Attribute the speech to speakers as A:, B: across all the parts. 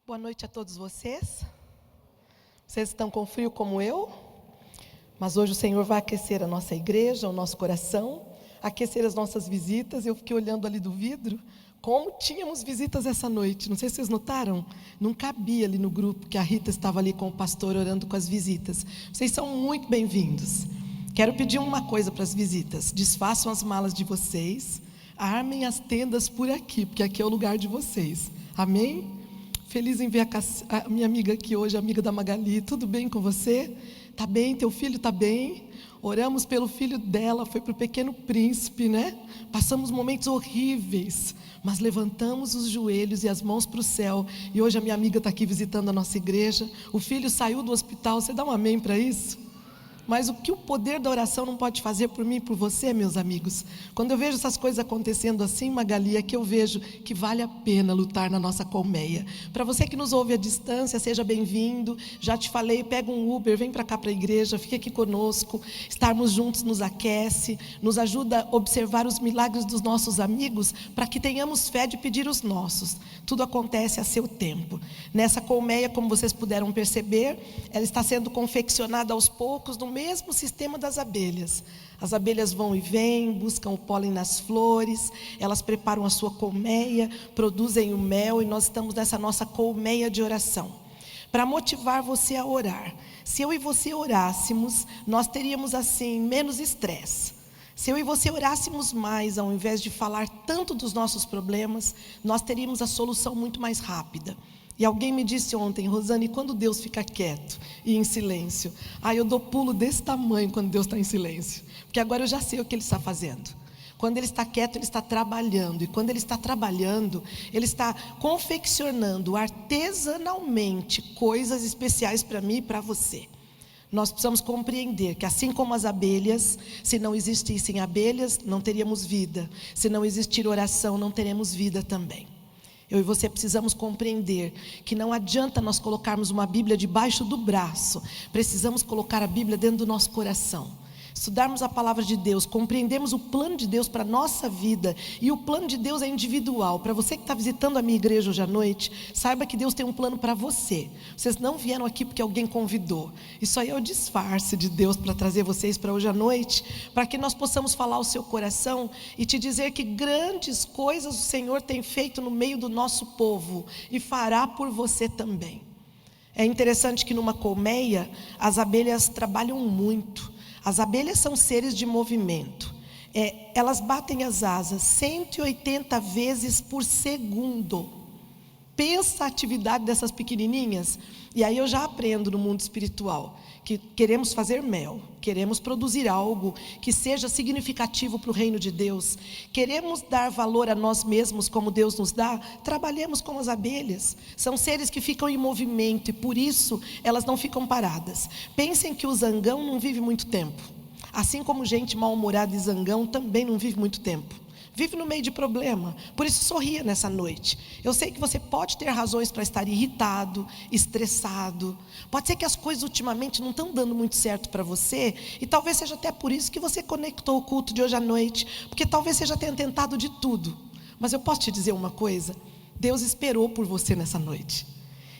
A: Boa noite a todos vocês. Vocês estão com frio como eu? Mas hoje o Senhor vai aquecer a nossa igreja, o nosso coração, aquecer as nossas visitas. Eu fiquei olhando ali do vidro, como tínhamos visitas essa noite. Não sei se vocês notaram, não cabia ali no grupo que a Rita estava ali com o pastor orando com as visitas. Vocês são muito bem-vindos. Quero pedir uma coisa para as visitas: desfaçam as malas de vocês, armem as tendas por aqui, porque aqui é o lugar de vocês. Amém? Feliz em ver a minha amiga aqui hoje, amiga da Magali. Tudo bem com você? Tá bem? Teu filho tá bem? Oramos pelo filho dela, foi para o Pequeno Príncipe, né? Passamos momentos horríveis, mas levantamos os joelhos e as mãos para o céu. E hoje a minha amiga está aqui visitando a nossa igreja. O filho saiu do hospital. Você dá um amém para isso? Mas o que o poder da oração não pode fazer por mim e por você, meus amigos? Quando eu vejo essas coisas acontecendo assim, Magali, é que eu vejo que vale a pena lutar na nossa colmeia. Para você que nos ouve à distância, seja bem-vindo. Já te falei, pega um Uber, vem para cá para a igreja, fique aqui conosco. Estarmos juntos nos aquece, nos ajuda a observar os milagres dos nossos amigos, para que tenhamos fé de pedir os nossos. Tudo acontece a seu tempo. Nessa colmeia, como vocês puderam perceber, ela está sendo confeccionada aos poucos, no mesmo sistema das abelhas. As abelhas vão e vêm, buscam o pólen nas flores, elas preparam a sua colmeia, produzem o mel, e nós estamos nessa nossa colmeia de oração, para motivar você a orar. Se eu e você orássemos, nós teríamos assim menos estresse. Se eu e você orássemos mais, ao invés de falar tanto dos nossos problemas, nós teríamos a solução muito mais rápida. E alguém me disse ontem: Rosane, quando Deus fica quieto e em silêncio? Eu dou pulo desse tamanho quando Deus está em silêncio, porque agora eu já sei o que Ele está fazendo. Quando Ele está quieto, Ele está trabalhando. E quando Ele está trabalhando, Ele está confeccionando artesanalmente coisas especiais para mim e para você. Nós precisamos compreender que, assim como as abelhas, se não existissem abelhas, não teríamos vida. Se não existir oração, não teremos vida também. Eu e você precisamos compreender que não adianta nós colocarmos uma Bíblia debaixo do braço. Precisamos colocar a Bíblia dentro do nosso coração. Estudarmos a palavra de Deus, compreendermos o plano de Deus para a nossa vida. E o plano de Deus é individual. Para você que está visitando a minha igreja hoje à noite, saiba que Deus tem um plano para você. Vocês não vieram aqui porque alguém convidou. Isso aí é o disfarce de Deus para trazer vocês para hoje à noite, para que nós possamos falar ao seu coração e te dizer que grandes coisas o Senhor tem feito no meio do nosso povo e fará por você também. É interessante que numa colmeia as abelhas trabalham muito. As abelhas são seres de movimento. Elas batem as asas 180 vezes por segundo. Pensa a atividade dessas pequenininhas. E aí eu já aprendo no mundo espiritual que queremos fazer mel, queremos produzir algo que seja significativo para o reino de Deus, queremos dar valor a nós mesmos como Deus nos dá. Trabalhemos como as abelhas. São seres que ficam em movimento e por isso elas não ficam paradas. Pensem que o zangão não vive muito tempo, assim como gente mal-humorada e zangão também não vive muito tempo. Vive no meio de problema. Por isso sorria nessa noite. Eu sei que você pode ter razões para estar irritado, estressado. Pode ser que as coisas ultimamente não estão dando muito certo para você, e talvez seja até por isso que você conectou o culto de hoje à noite, porque talvez você já tenha tentado de tudo. Mas eu posso te dizer uma coisa: Deus esperou por você nessa noite.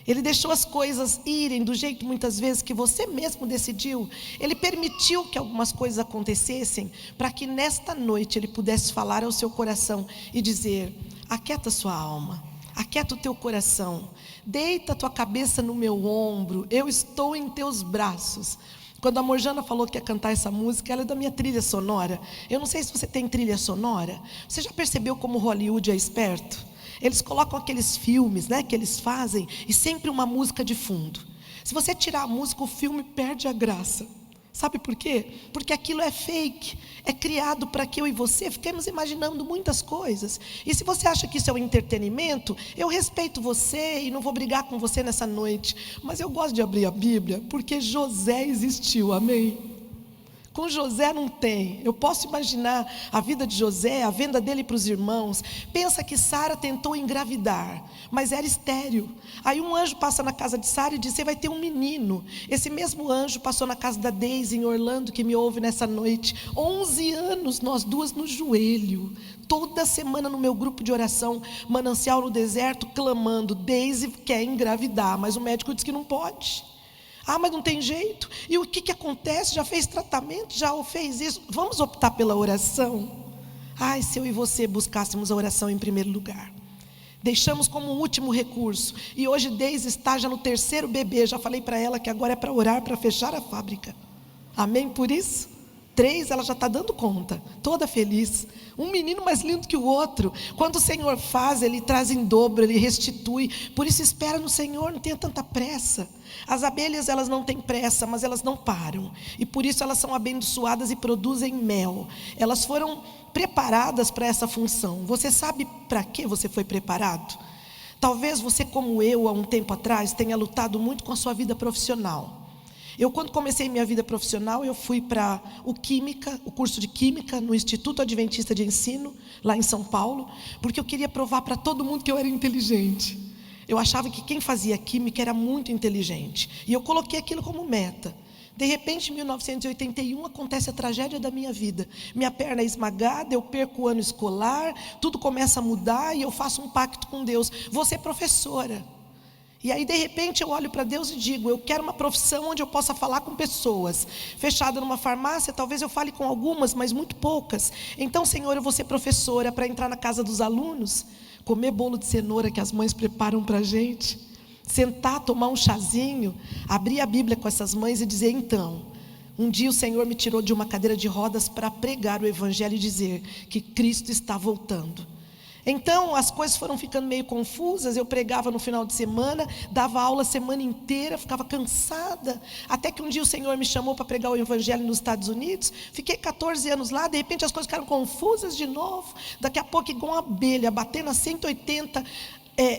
A: Ele deixou as coisas irem do jeito muitas vezes que você mesmo decidiu. Ele permitiu que algumas coisas acontecessem para que nesta noite Ele pudesse falar ao seu coração e dizer: aquieta sua alma, aquieta o teu coração, deita a tua cabeça no meu ombro, eu estou em teus braços. Quando a Morjana falou que ia cantar essa música, ela é da minha trilha sonora. Eu não sei se você tem trilha sonora. Você já percebeu como Hollywood é esperto? Eles colocam aqueles filmes, né, que eles fazem, e sempre uma música de fundo. Se você tirar a música, o filme perde a graça. Sabe por quê? Porque aquilo é fake, é criado para que eu e você fiquemos imaginando muitas coisas. E se você acha que isso é um entretenimento, eu respeito você e não vou brigar com você nessa noite. Mas eu gosto de abrir a Bíblia porque José existiu, amém? Com José não tem. Eu posso imaginar a vida de José, a venda dele para os irmãos. Pensa que Sara tentou engravidar, mas era estéril. Aí um anjo passa na casa de Sara e diz: você vai ter um menino. Esse mesmo anjo passou na casa da Deise em Orlando, que me ouve nessa noite. 11 anos, nós duas no joelho. Toda semana no meu grupo de oração, Manancial no Deserto, clamando: Deise quer engravidar, mas o médico diz que não pode. Ah, mas não tem jeito. E o que acontece? Já fez tratamento? Já fez isso? Vamos optar pela oração? Ai, se eu e você buscássemos a oração em primeiro lugar. Deixamos como último recurso. E hoje Deise está já no 3º bebê. Já falei para ela que agora é para orar, para fechar a fábrica. Amém por isso? 3, ela já está dando conta, toda feliz. Um menino mais lindo que o outro. Quando o Senhor faz, Ele traz em dobro, Ele restitui. Por isso espera no Senhor, não tenha tanta pressa. As abelhas, elas não têm pressa, mas elas não param. E por isso elas são abençoadas e produzem mel. Elas foram preparadas para essa função. Você sabe para que você foi preparado? Talvez você, como eu, há um tempo atrás, tenha lutado muito com a sua vida profissional. Eu, quando comecei minha vida profissional, eu fui para o curso de Química, no Instituto Adventista de Ensino, lá em São Paulo, porque eu queria provar para todo mundo que eu era inteligente. Eu achava que quem fazia Química era muito inteligente, e eu coloquei aquilo como meta. De repente, em 1981, acontece a tragédia da minha vida. Minha perna é esmagada, eu perco o ano escolar, tudo começa a mudar, e eu faço um pacto com Deus: vou ser professora. E aí, de repente, eu olho para Deus e digo: eu quero uma profissão onde eu possa falar com pessoas. Fechada numa farmácia, talvez eu fale com algumas, mas muito poucas. Então, Senhor, eu vou ser professora para entrar na casa dos alunos, comer bolo de cenoura que as mães preparam para a gente, sentar, tomar um chazinho, abrir a Bíblia com essas mães e dizer: então, um dia o Senhor me tirou de uma cadeira de rodas para pregar o Evangelho e dizer que Cristo está voltando. Então as coisas foram ficando meio confusas. Eu pregava no final de semana, dava aula a semana inteira, ficava cansada, até que um dia o Senhor me chamou para pregar o Evangelho nos Estados Unidos. Fiquei 14 anos lá, de repente as coisas ficaram confusas de novo. Daqui a pouco, igual uma abelha, batendo a 180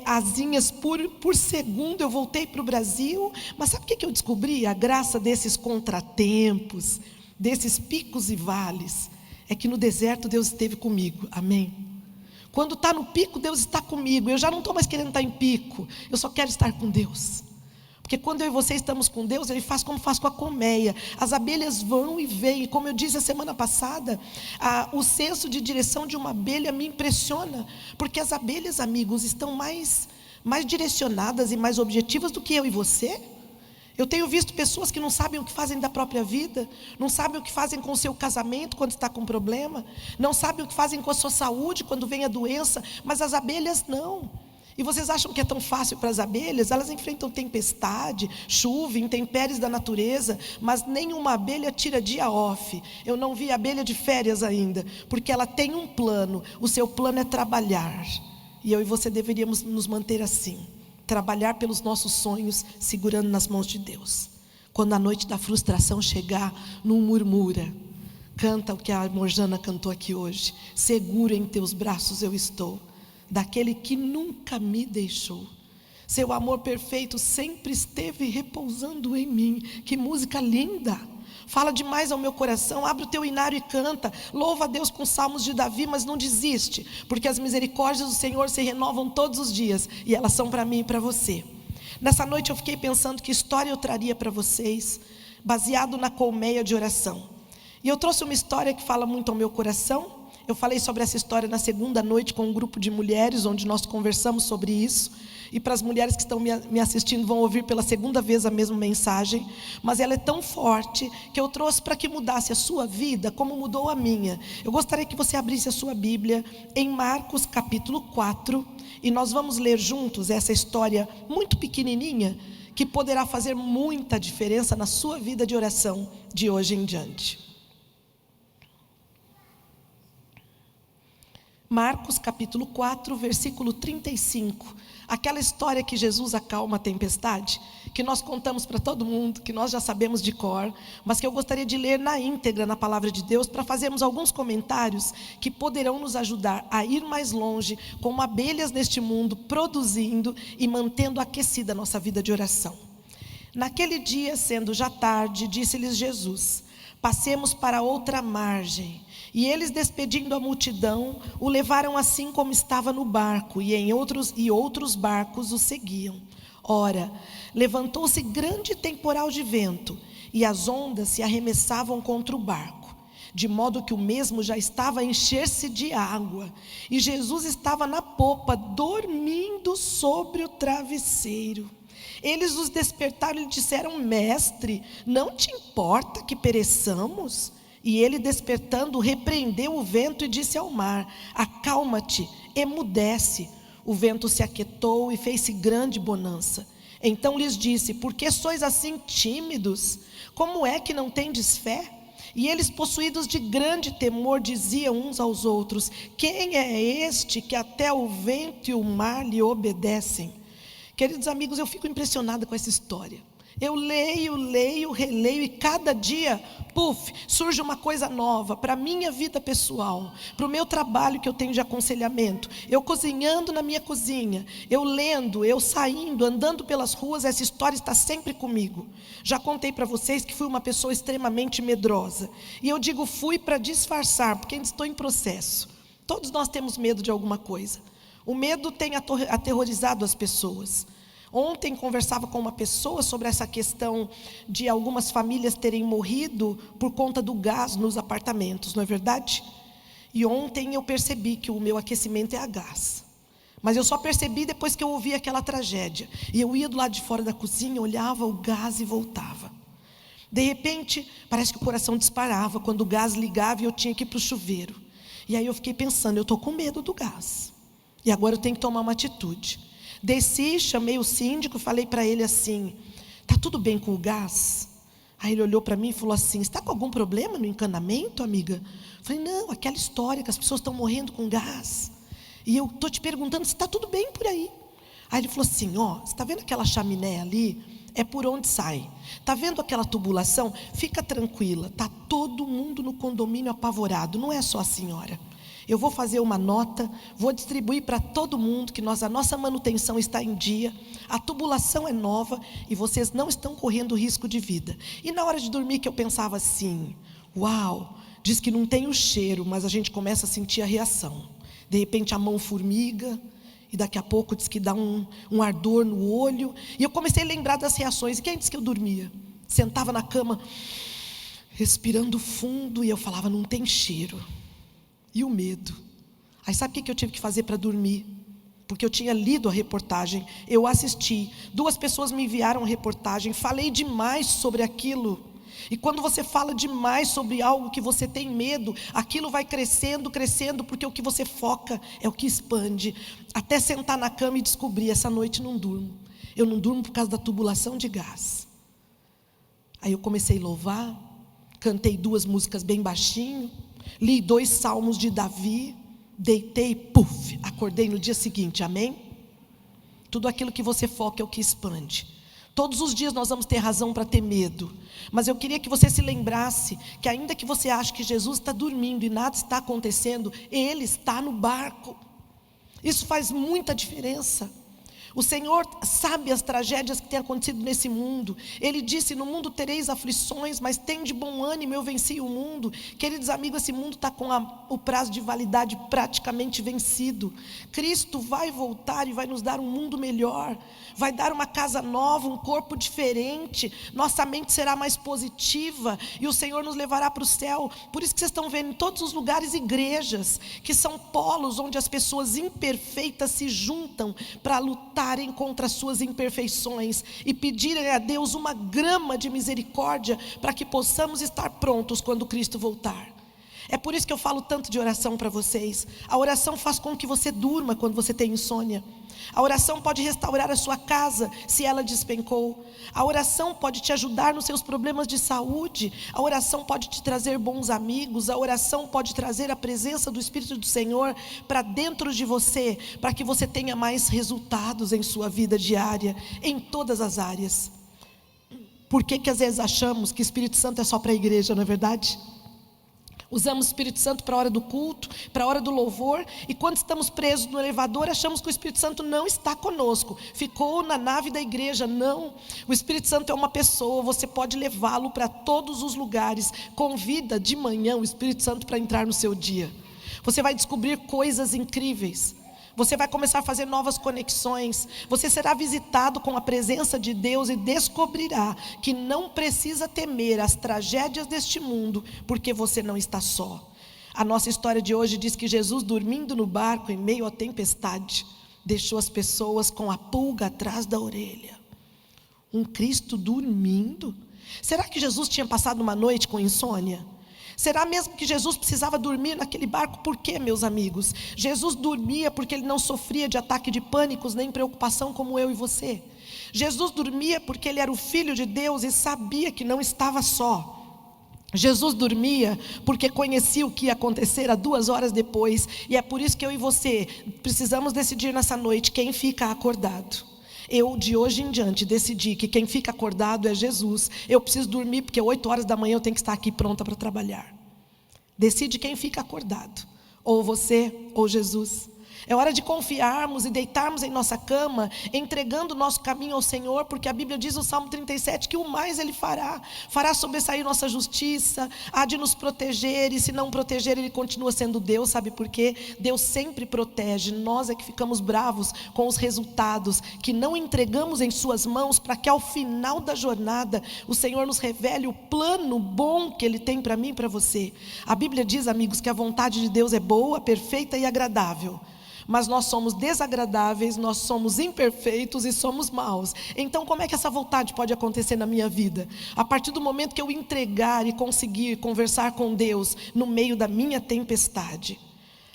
A: asinhas por segundo, eu voltei para o Brasil. Mas sabe o que eu descobri? A graça desses contratempos, desses picos e vales, é que no deserto Deus esteve comigo. Amém? Quando está no pico, Deus está comigo. Eu já não estou mais querendo estar em pico, eu só quero estar com Deus. Porque quando eu e você estamos com Deus, Ele faz como faz com a colmeia. As abelhas vão e vêm. E como eu disse a semana passada, o senso de direção de uma abelha me impressiona. Porque as abelhas, amigos, estão mais direcionadas e mais objetivas do que eu e você. Eu tenho visto pessoas que não sabem o que fazem da própria vida, não sabem o que fazem com o seu casamento quando está com problema, não sabem o que fazem com a sua saúde quando vem a doença, mas as abelhas não. E vocês acham que é tão fácil para as abelhas? Elas enfrentam tempestade, chuva, intempéries da natureza, mas nenhuma abelha tira dia off. Eu não vi abelha de férias ainda, porque ela tem um plano. O seu plano é trabalhar, e eu e você deveríamos nos manter assim. Trabalhar pelos nossos sonhos, segurando nas mãos de Deus. Quando a noite da frustração chegar, não murmura. Canta o que a Morjana cantou aqui hoje: seguro em teus braços eu estou, daquele que nunca me deixou. Seu amor perfeito sempre esteve repousando em mim. Que música linda! Fala demais ao meu coração. Abre o teu inário e canta. Louva a Deus com salmos de Davi, mas não desiste, porque as misericórdias do Senhor se renovam todos os dias, e elas são para mim e para você. Nessa noite eu fiquei pensando que história eu traria para vocês, baseado na colmeia de oração. E eu trouxe uma história que fala muito ao meu coração. Eu falei sobre essa história na segunda noite com um grupo de mulheres, onde nós conversamos sobre isso. E para as mulheres que estão me assistindo, vão ouvir pela segunda vez a mesma mensagem. Mas ela é tão forte que eu trouxe para que mudasse a sua vida como mudou a minha. Eu gostaria que você abrisse a sua Bíblia em Marcos capítulo 4. E nós vamos ler juntos essa história muito pequenininha, que poderá fazer muita diferença na sua vida de oração de hoje em diante. Marcos capítulo 4, versículo 35. Aquela história que Jesus acalma a tempestade, que nós contamos para todo mundo, que nós já sabemos de cor, mas que eu gostaria de ler na íntegra na palavra de Deus, para fazermos alguns comentários que poderão nos ajudar a ir mais longe, como abelhas neste mundo, produzindo e mantendo aquecida a nossa vida de oração. Naquele dia, sendo já tarde, disse-lhes Jesus: Passemos para outra margem. E eles, despedindo a multidão, o levaram assim como estava no barco, e outros barcos o seguiam. Ora, levantou-se grande temporal de vento, e as ondas se arremessavam contra o barco, de modo que o mesmo já estava a encher-se de água, e Jesus estava na popa, dormindo sobre o travesseiro. Eles os despertaram e lhe disseram: Mestre, não te importa que pereçamos? E ele, despertando, repreendeu o vento e disse ao mar: Acalma-te, emudece. O vento se aquietou e fez-se grande bonança. Então lhes disse: Por que sois assim tímidos? Como é que não tendes fé? E eles, possuídos de grande temor, diziam uns aos outros: Quem é este que até o vento e o mar lhe obedecem? Queridos amigos, eu fico impressionada com essa história. Eu leio, releio, e cada dia, surge uma coisa nova para a minha vida pessoal, para o meu trabalho que eu tenho de aconselhamento. Eu cozinhando na minha cozinha, eu lendo, eu saindo, andando pelas ruas, essa história está sempre comigo. Já contei para vocês que fui uma pessoa extremamente medrosa. E eu digo fui para disfarçar, porque ainda estou em processo. Todos nós temos medo de alguma coisa. O medo tem aterrorizado as pessoas. Ontem conversava com uma pessoa sobre essa questão de algumas famílias terem morrido por conta do gás nos apartamentos, não é verdade? E ontem eu percebi que o meu aquecimento é a gás. Mas eu só percebi depois que eu ouvi aquela tragédia. E eu ia do lado de fora da cozinha, olhava o gás e voltava. De repente, parece que o coração disparava quando o gás ligava e eu tinha que ir para o chuveiro. E aí eu fiquei pensando, eu estou com medo do gás. E agora eu tenho que tomar uma atitude. Desci, chamei o síndico, falei para ele assim: está tudo bem com o gás? Aí ele olhou para mim e falou assim: está com algum problema no encanamento, amiga? Eu falei: não, aquela história que as pessoas estão morrendo com gás. E eu estou te perguntando se está tudo bem por aí. Aí ele falou assim: você está vendo aquela chaminé ali? É por onde sai. Está vendo aquela tubulação? Fica tranquila, está todo mundo no condomínio apavorado, não é só a senhora. Eu vou fazer uma nota, vou distribuir para todo mundo que a nossa manutenção está em dia, a tubulação é nova e vocês não estão correndo risco de vida. E na hora de dormir que eu pensava assim: uau, diz que não tem o cheiro, mas a gente começa a sentir a reação. De repente a mão formiga e daqui a pouco diz que dá um ardor no olho. E eu comecei a lembrar das reações. E quem disse que eu dormia? Sentava na cama, respirando fundo, e eu falava: não tem cheiro. E o medo. Aí sabe o que eu tive que fazer para dormir? Porque eu tinha lido a reportagem, eu assisti, 2 pessoas me enviaram a reportagem, falei demais sobre aquilo. E quando você fala demais sobre algo que você tem medo, aquilo vai crescendo, crescendo, porque o que você foca é o que expande. Até sentar na cama e descobrir: essa noite não durmo. Eu não durmo por causa da tubulação de gás. Aí eu comecei a louvar, cantei 2 músicas bem baixinho, li 2 salmos de Davi, deitei, acordei no dia seguinte, amém? Tudo aquilo que você foca é o que expande. Todos os dias nós vamos ter razão para ter medo, mas eu queria que você se lembrasse que ainda que você ache que Jesus está dormindo e nada está acontecendo, Ele está no barco. Isso faz muita diferença. O Senhor sabe as tragédias que têm acontecido nesse mundo. Ele disse: no mundo tereis aflições, mas tem de bom ânimo, eu venci o mundo. Queridos amigos, esse mundo está com o prazo de validade praticamente vencido. Cristo vai voltar e vai nos dar um mundo melhor. Vai dar uma casa nova, um corpo diferente. Nossa mente será mais positiva e o Senhor nos levará para o céu. Por isso que vocês estão vendo em todos os lugares igrejas, que são polos onde as pessoas imperfeitas se juntam para lutar contra as suas imperfeições e pedirem a Deus uma grama de misericórdia para que possamos estar prontos quando Cristo voltar. É por isso que eu falo tanto de oração para vocês. A oração faz com que você durma quando você tem insônia. A oração pode restaurar a sua casa se ela despencou. A oração pode te ajudar nos seus problemas de saúde. A oração pode te trazer bons amigos. A oração pode trazer a presença do Espírito do Senhor para dentro de você, para que você tenha mais resultados em sua vida diária, em todas as áreas. Por que às vezes achamos que o Espírito Santo é só para a igreja, não é verdade? Usamos o Espírito Santo para a hora do culto, para a hora do louvor, e quando estamos presos no elevador, achamos que o Espírito Santo não está conosco, ficou na nave da igreja. Não, o Espírito Santo é uma pessoa, você pode levá-lo para todos os lugares. Convida de manhã o Espírito Santo para entrar no seu dia. Você vai descobrir coisas incríveis. Você vai começar a fazer novas conexões. Você será visitado com a presença de Deus e descobrirá que não precisa temer as tragédias deste mundo, porque você não está só. A nossa história de hoje diz que Jesus, dormindo no barco em meio à tempestade, deixou as pessoas com a pulga atrás da orelha. Um Cristo dormindo? Será que Jesus tinha passado uma noite com insônia? Será mesmo que Jesus precisava dormir naquele barco? Por quê, meus amigos? Jesus dormia porque ele não sofria de ataque de pânicos nem preocupação como eu e você. Jesus dormia porque ele era o Filho de Deus e sabia que não estava só. Jesus dormia porque conhecia o que ia acontecer 2 horas depois. E é por isso que eu e você precisamos decidir nessa noite quem fica acordado. Eu, de hoje em diante, decidi que quem fica acordado é Jesus. Eu preciso dormir porque 8 horas da manhã eu tenho que estar aqui pronta para trabalhar. Decide quem fica acordado, ou você ou Jesus. É hora de confiarmos e deitarmos em nossa cama, entregando o nosso caminho ao Senhor, porque a Bíblia diz no Salmo 37 que o mais Ele fará sobressair nossa justiça, há de nos proteger, e se não proteger Ele continua sendo Deus. Sabe por quê? Deus sempre protege, nós é que ficamos bravos com os resultados, que não entregamos em suas mãos, para que ao final da jornada, o Senhor nos revele o plano bom que Ele tem para mim e para você. A Bíblia diz, amigos, que a vontade de Deus é boa, perfeita e agradável. Mas nós somos desagradáveis, nós somos imperfeitos e somos maus. Então como é que essa vontade pode acontecer na minha vida? A partir do momento que eu entregar e conseguir conversar com Deus no meio da minha tempestade.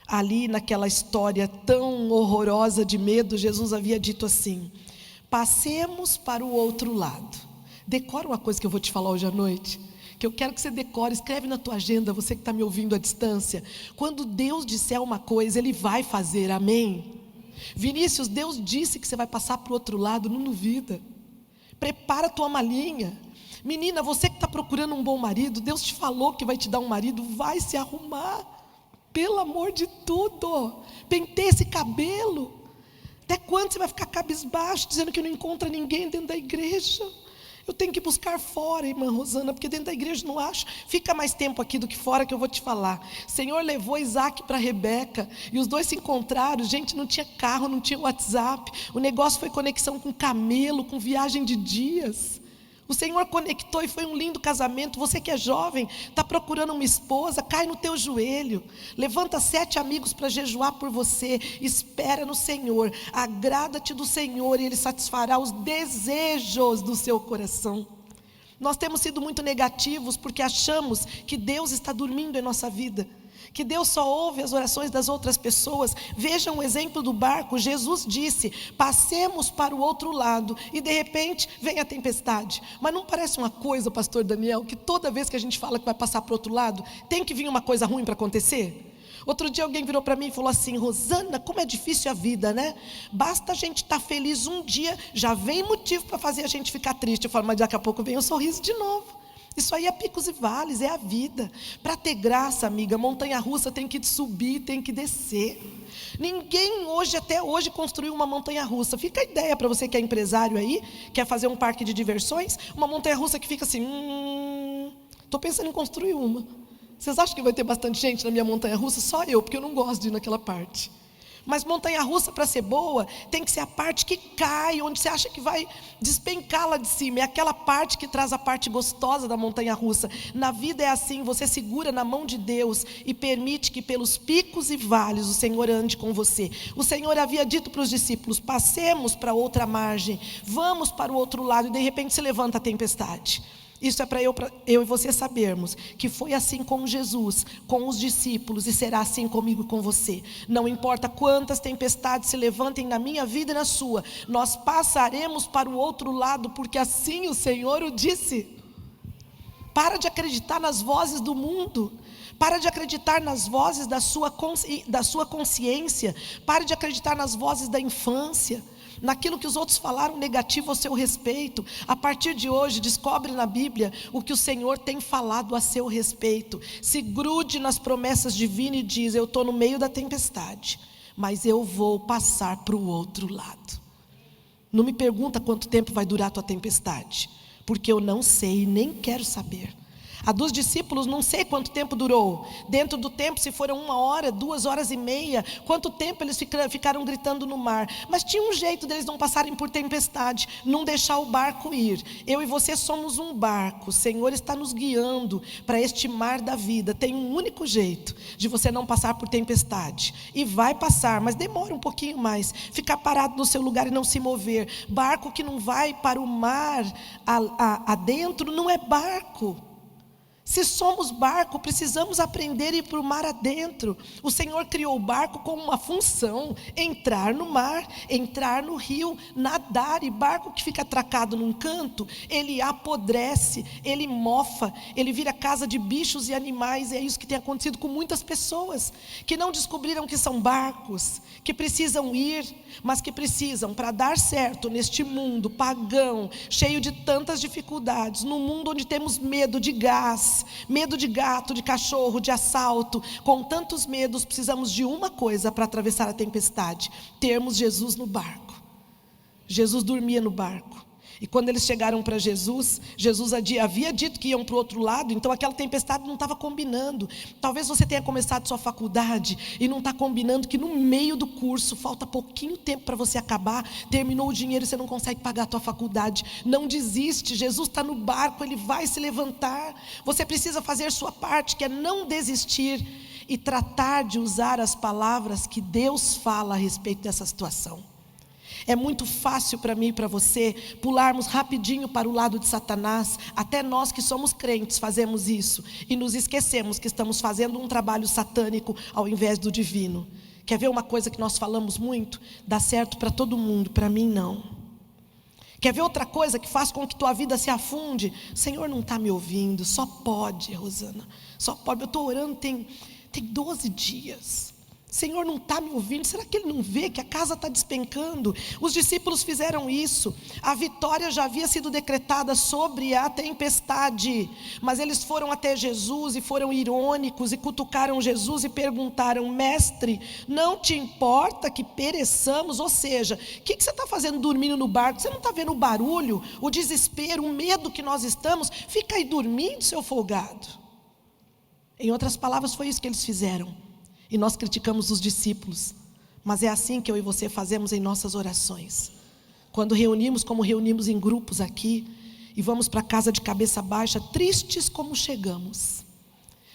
A: Ali naquela história tão horrorosa de medo, Jesus havia dito assim: passemos para o outro lado. Decora uma coisa que eu vou te falar hoje à noite, que eu quero que você decore, escreve na tua agenda, você que está me ouvindo à distância. Quando Deus disser uma coisa, Ele vai fazer, amém? Vinícius, Deus disse que você vai passar para o outro lado, não duvida. Prepara a tua malinha. Menina, você que está procurando um bom marido, Deus te falou que vai te dar um marido, vai se arrumar. Pelo amor de tudo, penteia esse cabelo. Até quando você vai ficar cabisbaixo, dizendo que não encontra ninguém dentro da igreja? Eu tenho que buscar fora, irmã Rosana, porque dentro da igreja não acho. Fica mais tempo aqui do que fora, que eu vou te falar. O Senhor levou Isaac para Rebeca, e os dois se encontraram. Gente, não tinha carro, não tinha WhatsApp. O negócio foi conexão com camelo, com viagem de dias. O Senhor conectou e foi um lindo casamento. Você que é jovem, está procurando uma esposa, cai no teu joelho. Levanta 7 amigos para jejuar por você. Espera no Senhor. Agrada-te do Senhor e Ele satisfará os desejos do seu coração. Nós temos sido muito negativos porque achamos que Deus está dormindo em nossa vida, que Deus só ouve as orações das outras pessoas. Vejam o exemplo do barco. Jesus disse: passemos para o outro lado, e de repente vem a tempestade. Mas não parece uma coisa, pastor Daniel, que toda vez que a gente fala que vai passar para o outro lado, tem que vir uma coisa ruim para acontecer? Outro dia alguém virou para mim e falou assim: Rosana, como é difícil a vida, né? Basta a gente estar feliz um dia, já vem motivo para fazer a gente ficar triste. Eu falo, mas daqui a pouco vem um sorriso de novo. Isso aí é picos e vales, é a vida. Para ter graça, amiga, montanha-russa tem que subir, tem que descer. Ninguém hoje, até hoje, construiu uma montanha-russa. Fica a ideia para você que é empresário aí, quer fazer um parque de diversões, uma montanha-russa que fica assim, estou pensando em construir uma. Vocês acham que vai ter bastante gente na minha montanha-russa? Só eu, porque eu não gosto de ir naquela parte. Mas montanha-russa, para ser boa, tem que ser a parte que cai, onde você acha que vai despencar lá de cima. É aquela parte que traz a parte gostosa da montanha-russa. Na vida é assim, você segura na mão de Deus e permite que pelos picos e vales o Senhor ande com você. O Senhor havia dito para os discípulos: passemos para outra margem, vamos para o outro lado, e de repente se levanta a tempestade. Isso é para eu e você sabermos que foi assim com Jesus, com os discípulos, e será assim comigo e com você. Não importa quantas tempestades se levantem na minha vida e na sua, nós passaremos para o outro lado, porque assim o Senhor o disse. Para de acreditar nas vozes do mundo. Para de acreditar nas vozes da sua consciência. Para de acreditar nas vozes da infância. naquilo que os outros falaram negativo ao seu respeito. A partir de hoje, descobre na Bíblia o que o Senhor tem falado a seu respeito. Se grude nas promessas divinas e diz: eu estou no meio da tempestade, mas eu vou passar para o outro lado. Não me pergunta quanto tempo vai durar a tua tempestade, porque eu não sei e nem quero saber. A dos discípulos não sei quanto tempo durou. Dentro do tempo, se foram 1 hora, 2 horas e meia, quanto tempo eles ficaram gritando no mar. Mas tinha um jeito deles não passarem por tempestade, não deixar o barco ir. Eu e você somos um barco. O Senhor está nos guiando para este mar da vida. Tem um único jeito de você não passar por tempestade, e vai passar, mas demora um pouquinho mais. Ficar parado no seu lugar e não se mover. Barco que não vai para o mar adentro não é barco. Se somos barco, precisamos aprender a ir para o mar adentro. O Senhor criou o barco com uma função: entrar no mar, entrar no rio, nadar. E barco que fica atracado num canto, ele apodrece, ele mofa, ele vira casa de bichos e animais. E é isso que tem acontecido com muitas pessoas, que não descobriram que são barcos, que precisam ir, mas que precisam, para dar certo neste mundo pagão, cheio de tantas dificuldades, num mundo onde temos medo de gás, medo de gato, de cachorro, de assalto, com tantos medos, precisamos de uma coisa para atravessar a tempestade: termos Jesus no barco. Jesus dormia no barco. E quando eles chegaram para Jesus, Jesus havia dito que iam para o outro lado, então aquela tempestade não estava combinando. Talvez você tenha começado sua faculdade e não está combinando que no meio do curso, falta pouquinho tempo para você acabar, terminou o dinheiro e você não consegue pagar a tua faculdade. Não desiste, Jesus está no barco, Ele vai se levantar. Você precisa fazer sua parte, que é não desistir e tratar de usar as palavras que Deus fala a respeito dessa situação. É muito fácil para mim e para você pularmos rapidinho para o lado de Satanás. Até nós que somos crentes fazemos isso e nos esquecemos que estamos fazendo um trabalho satânico ao invés do divino. Quer ver uma coisa que nós falamos muito? Dá certo para todo mundo, para mim não. Quer ver outra coisa que faz com que tua vida se afunde? O Senhor não está me ouvindo. Só pode, Rosana, só pode. Eu estou orando tem 12 dias. Senhor não está me ouvindo, será que Ele não vê que a casa está despencando? Os discípulos fizeram isso, a vitória já havia sido decretada sobre a tempestade, mas eles foram até Jesus e foram irônicos e cutucaram Jesus e perguntaram: mestre, não te importa que pereçamos? Ou seja, o que você está fazendo dormindo no barco? Você não está vendo o barulho, o desespero, o medo que nós estamos? Fica aí dormindo, seu folgado. Em outras palavras, foi isso que eles fizeram. E nós criticamos os discípulos, mas é assim que eu e você fazemos em nossas orações. Quando reunimos, como reunimos em grupos aqui, e vamos para casa de cabeça baixa, tristes como chegamos.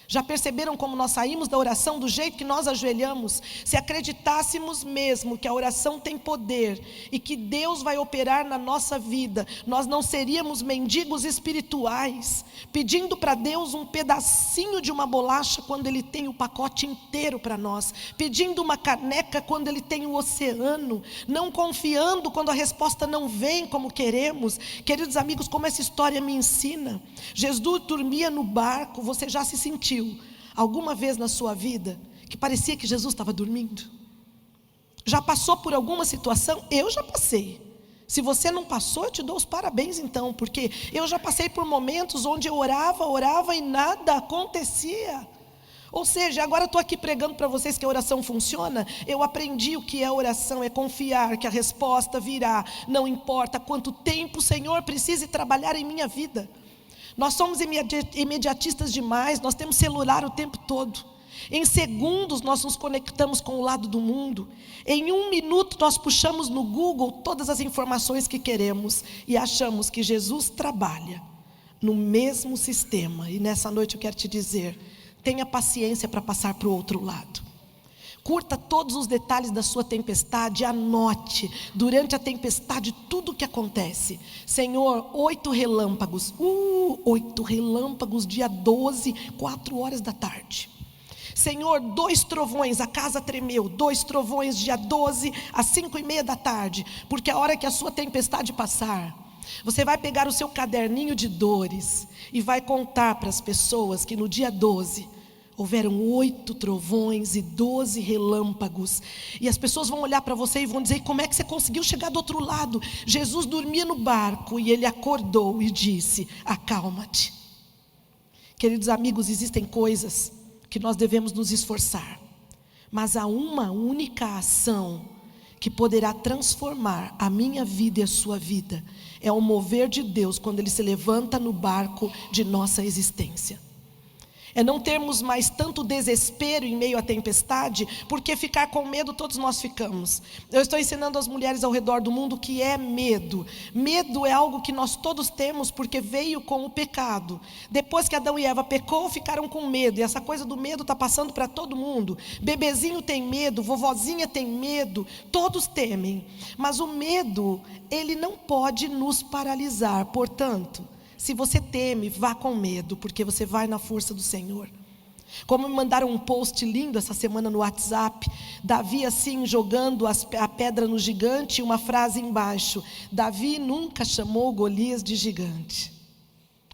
A: Já perceberam como nós saímos da oração do jeito que nós ajoelhamos? Se acreditássemos mesmo que a oração tem poder e que Deus vai operar na nossa vida, nós não seríamos mendigos espirituais, pedindo para Deus um pedacinho de uma bolacha quando Ele tem o pacote inteiro para nós, pedindo uma caneca quando Ele tem o oceano, não confiando quando a resposta não vem como queremos. Queridos amigos, como essa história me ensina, Jesus dormia no barco. Você já se sentiu alguma vez na sua vida que parecia que Jesus estava dormindo? Já passou por alguma situação? Eu já passei. Se você não passou, eu te dou os parabéns então, porque eu já passei por momentos onde eu orava e nada acontecia. Ou seja, agora eu estou aqui pregando para vocês que a oração funciona. Eu aprendi o que é oração: é confiar que a resposta virá, não importa quanto tempo o Senhor precise trabalhar em minha vida. Nós somos imediatistas demais, nós temos celular o tempo todo. Em segundos nós nos conectamos com o lado do mundo. Em 1 minuto nós puxamos no Google todas as informações que queremos e achamos que Jesus trabalha no mesmo sistema. E nessa noite eu quero te dizer: tenha paciência para passar para o outro lado. Curta todos os detalhes da sua tempestade, anote durante a tempestade tudo o que acontece. Senhor, 8 relâmpagos, 8 relâmpagos, dia 12, 4 horas da tarde. Senhor, 2 trovões, a casa tremeu, 2 trovões, dia 12, às 5:30 da tarde, porque a hora que a sua tempestade passar, você vai pegar o seu caderninho de dores e vai contar para as pessoas que no dia 12, Houveram 8 trovões e 12 relâmpagos. E as pessoas vão olhar para você e vão dizer: como é que você conseguiu chegar do outro lado? Jesus dormia no barco e ele acordou e disse: acalma-te. Queridos amigos, existem coisas que nós devemos nos esforçar, mas há uma única ação que poderá transformar a minha vida e a sua vida. É o mover de Deus quando Ele se levanta no barco de nossa existência. É não termos mais tanto desespero em meio à tempestade, porque ficar com medo todos nós ficamos. Eu estou ensinando às mulheres ao redor do mundo o que é medo. Medo é algo que nós todos temos porque veio com o pecado. Depois que Adão e Eva pecou, ficaram com medo. E essa coisa do medo está passando para todo mundo. Bebezinho tem medo, vovozinha tem medo, todos temem. Mas o medo, ele não pode nos paralisar. Portanto, se você teme, vá com medo, porque você vai na força do Senhor. Como me mandaram um post lindo essa semana no WhatsApp, Davi assim jogando a pedra no gigante, e uma frase embaixo: Davi nunca chamou Golias de gigante.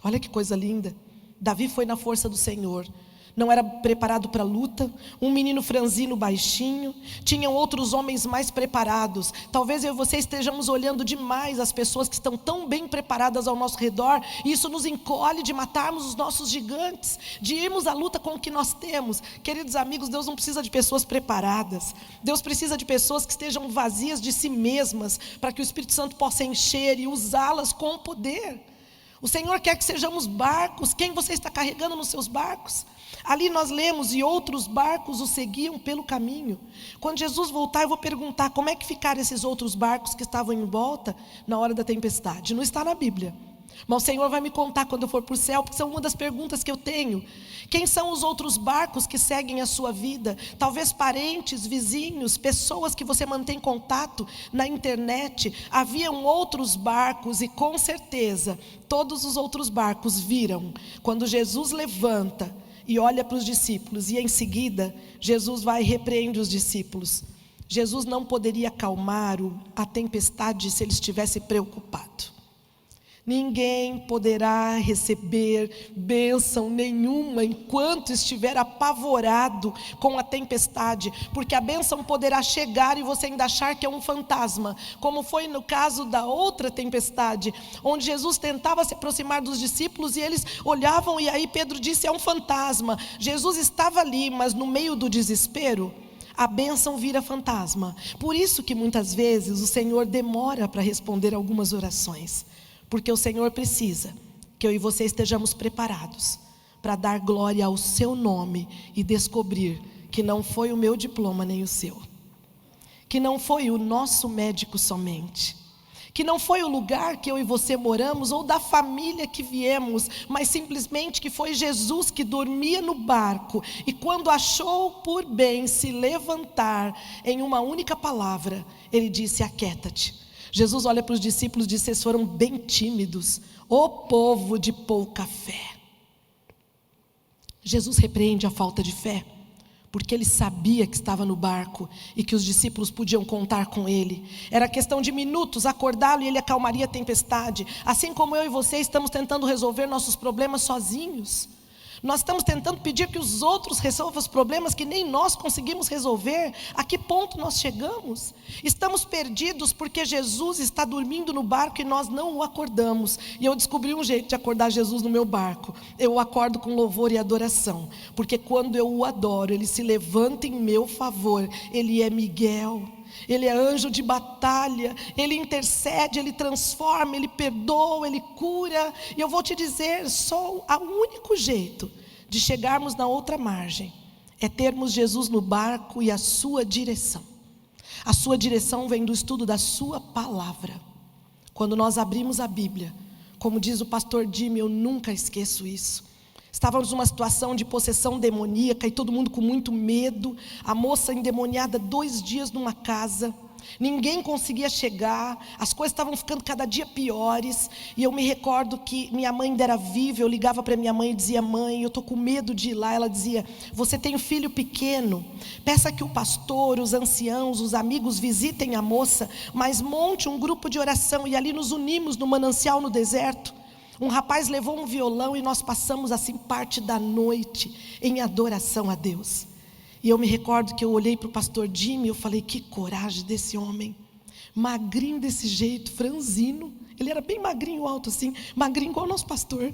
A: Olha que coisa linda. Davi foi na força do Senhor. Não era preparado para a luta, um menino franzino baixinho, tinham outros homens mais preparados. Talvez eu e você estejamos olhando demais as pessoas que estão tão bem preparadas ao nosso redor, e isso nos encolhe de matarmos os nossos gigantes, de irmos à luta com o que nós temos. Queridos amigos, Deus não precisa de pessoas preparadas, Deus precisa de pessoas que estejam vazias de si mesmas, para que o Espírito Santo possa encher e usá-las com poder. O Senhor quer que sejamos barcos. Quem você está carregando nos seus barcos? Ali nós lemos: e outros barcos o seguiam pelo caminho. Quando Jesus voltar, eu vou perguntar: como é que ficaram esses outros barcos que estavam em volta na hora da tempestade? Não está na Bíblia, mas o Senhor vai me contar quando eu for para o céu, porque são uma das perguntas que eu tenho. Quem são os outros barcos que seguem a sua vida? Talvez parentes, vizinhos, pessoas que você mantém contato na internet. Haviam outros barcos e com certeza todos os outros barcos viram quando Jesus levanta e olha para os discípulos, e em seguida Jesus vai e repreende os discípulos. Jesus não poderia acalmar a tempestade se ele estivesse preocupado. Ninguém poderá receber bênção nenhuma enquanto estiver apavorado com a tempestade, porque a bênção poderá chegar e você ainda achar que é um fantasma, como foi no caso da outra tempestade, onde Jesus tentava se aproximar dos discípulos e eles olhavam, e aí Pedro disse: é um fantasma. Jesus estava ali, mas no meio do desespero, a bênção vira fantasma. Por isso que muitas vezes o Senhor demora para responder algumas orações, porque o Senhor precisa que eu e você estejamos preparados para dar glória ao seu nome e descobrir que não foi o meu diploma nem o seu, que não foi o nosso médico somente, que não foi o lugar que eu e você moramos ou da família que viemos, mas simplesmente que foi Jesus que dormia no barco e quando achou por bem se levantar, em uma única palavra, ele disse: aquieta-te. Jesus olha para os discípulos e diz: vocês foram bem tímidos, ô povo de pouca fé. Jesus repreende a falta de fé, porque ele sabia que estava no barco e que os discípulos podiam contar com ele. Era questão de minutos acordá-lo e ele acalmaria a tempestade. Assim como eu e você estamos tentando resolver nossos problemas sozinhos. Nós estamos tentando pedir que os outros resolvam os problemas que nem nós conseguimos resolver. A que ponto nós chegamos? Estamos perdidos porque Jesus está dormindo no barco e nós não o acordamos. E eu descobri um jeito de acordar Jesus no meu barco. Eu o acordo com louvor e adoração, porque quando eu o adoro, ele se levanta em meu favor. Ele é Miguel, ele é anjo de batalha, ele intercede, ele transforma, ele perdoa, ele cura. E eu vou te dizer, só o único jeito de chegarmos na outra margem é termos Jesus no barco e a sua direção. A sua direção vem do estudo da sua palavra. Quando nós abrimos a Bíblia, como diz o pastor Jimmy, eu nunca esqueço isso. Estávamos numa situação de possessão demoníaca e todo mundo com muito medo. A moça endemoniada 2 dias numa casa. Ninguém conseguia chegar. As coisas estavam ficando cada dia piores. E eu me recordo que minha mãe ainda era viva. Eu ligava para minha mãe e dizia: mãe, eu estou com medo de ir lá. Ela dizia: você tem um filho pequeno. Peça que o pastor, os anciãos, os amigos visitem a moça, mas monte um grupo de oração. E ali nos unimos no manancial no deserto. Um rapaz levou um violão e nós passamos assim parte da noite em adoração a Deus. E eu me recordo que eu olhei para o pastor Jimmy e eu falei, que coragem desse homem. Magrinho desse jeito, franzino. Ele era bem magrinho, alto assim, magrinho igual o nosso pastor.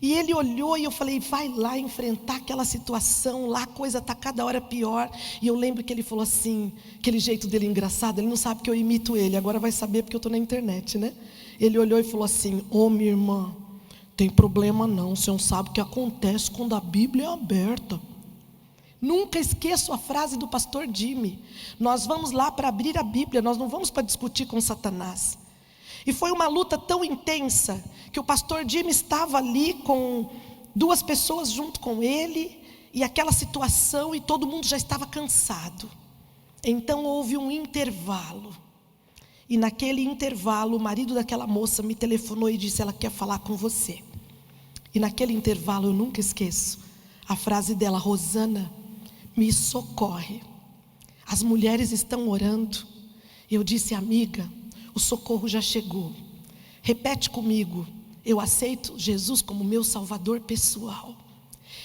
A: E ele olhou e eu falei, vai lá enfrentar aquela situação, lá a coisa está cada hora pior. E eu lembro que ele falou assim, aquele jeito dele engraçado, ele não sabe que eu imito ele, agora vai saber porque eu estou na internet, né? Ele olhou e falou assim, minha irmã, tem problema não, você não sabe o que acontece quando a Bíblia é aberta. Nunca esqueço a frase do pastor Jimmy, nós vamos lá para abrir a Bíblia, nós não vamos para discutir com Satanás. E foi uma luta tão intensa, que o pastor Jimmy estava ali com 2 pessoas junto com ele, e aquela situação, e todo mundo já estava cansado. Então houve um intervalo, e naquele intervalo, o marido daquela moça me telefonou e disse, ela quer falar com você. E naquele intervalo, eu nunca esqueço, a frase dela, Rosana, me socorre, as mulheres estão orando. Eu disse, amiga, o socorro já chegou. Repete comigo, eu aceito Jesus como meu salvador pessoal.